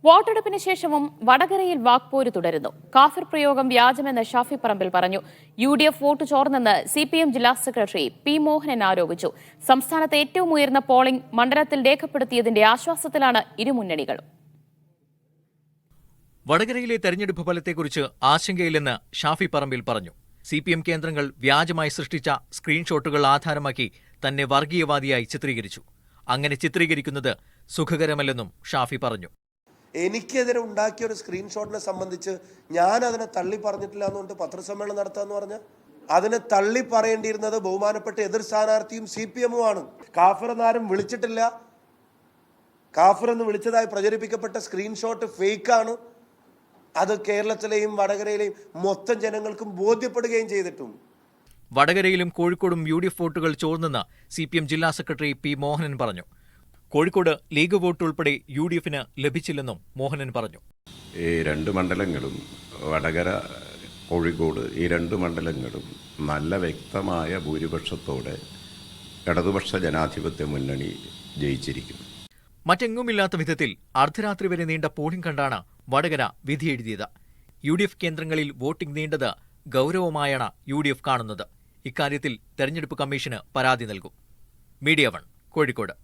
വോട്ടെടുപ്പിന് ശേഷവും വടകരയിൽ വാക്പോര് തുടരുന്നു. കാഫിർ പ്രയോഗം വ്യാജമെന്ന് ഷാഫി പറമ്പിൽ പറഞ്ഞു. UDF വോട്ട് ചോർന്നെന്ന് CPM ജില്ലാ സെക്രട്ടറി P. മോഹനൻ ആരോപിച്ചു. സംസ്ഥാനത്ത് ഏറ്റവും ഉയർന്ന പോളിംഗ് മണ്ഡലത്തിൽ രേഖപ്പെടുത്തിയതിന്റെ ആശ്വാസത്തിലാണ് ഇരുമുന്നണികളും. വടകരയിലെ തെരഞ്ഞെടുപ്പ് ഫലത്തെക്കുറിച്ച് ആശങ്കയില്ലെന്ന് ഷാഫി പറമ്പിൽ പറഞ്ഞു. CPM കേന്ദ്രങ്ങൾ വ്യാജമായി സൃഷ്ടിച്ച സ്ക്രീൻഷോട്ടുകൾ ആധാരമാക്കി തന്നെ വർഗീയവാദിയായി ചിത്രീകരിച്ചു. അങ്ങനെ ചിത്രീകരിക്കുന്നത് സുഖകരമല്ലെന്നും ഷാഫി പറഞ്ഞു. എനിക്കെതിരെ ഉണ്ടാക്കിയ ഒരു സ്ക്രീൻഷോട്ടിനെ സംബന്ധിച്ച് ഞാൻ അതിനെ തള്ളി പറഞ്ഞിട്ടില്ല എന്നുകൊണ്ട് പത്രസമ്മേളനം നടത്താന്ന് പറഞ്ഞാൽ അതിനെ തള്ളി പറയേണ്ടിയിരുന്നത് ബഹുമാനപ്പെട്ട എതിർ സ്ഥാനാർത്ഥിയും CPM-ഉമാണ്. കാഫിർ എന്നാരും വിളിച്ചിട്ടില്ല. കാഫിർ എന്ന് വിളിച്ചതായി പ്രചരിപ്പിക്കപ്പെട്ട സ്ക്രീൻഷോട്ട് ഫേക്കാണ്. അത് കേരളത്തിലെയും വടകരയിലെയും മൊത്തം ജനങ്ങൾക്കും ബോധ്യപ്പെടുകയും ചെയ്തിട്ടും. വടകരയിലും കോഴിക്കോടും UDF വോട്ടുകൾ ചോർന്നെന്ന് CPM ജില്ലാ സെക്രട്ടറി P. മോഹനൻ പറഞ്ഞു. കോഴിക്കോട് ലീഗ് വോട്ട് ഉൾപ്പെടെ UDF-ന് ലഭിച്ചില്ലെന്നും മോഹനൻ പറഞ്ഞു. ഈ രണ്ട് മണ്ഡലങ്ങളും വടകര, കോഴിക്കോട് ഈ രണ്ട് മണ്ഡലങ്ങളും നല്ല വ്യക്തമായ ഭൂരിപക്ഷത്തോടെ ഇടതുപക്ഷ ജനാധിപത്യ മുന്നണി ജയിച്ചിരിക്കുന്നു. മറ്റെങ്ങുമില്ലാത്ത വിധത്തിൽ അർദ്ധരാത്രി വരെ നീണ്ട പോളിംഗ് കണ്ടാണ് വടകര വിധിയെഴുതിയത്. UDF കേന്ദ്രങ്ങളിൽ വോട്ടിംഗ് നീണ്ടത് ഗൗരവമായാണ് UDF കാണുന്നത്. ഇക്കാര്യത്തിൽ തെരഞ്ഞെടുപ്പ് കമ്മീഷന് പരാതി നൽകും. മീഡിയ 1 കോഴിക്കോട്.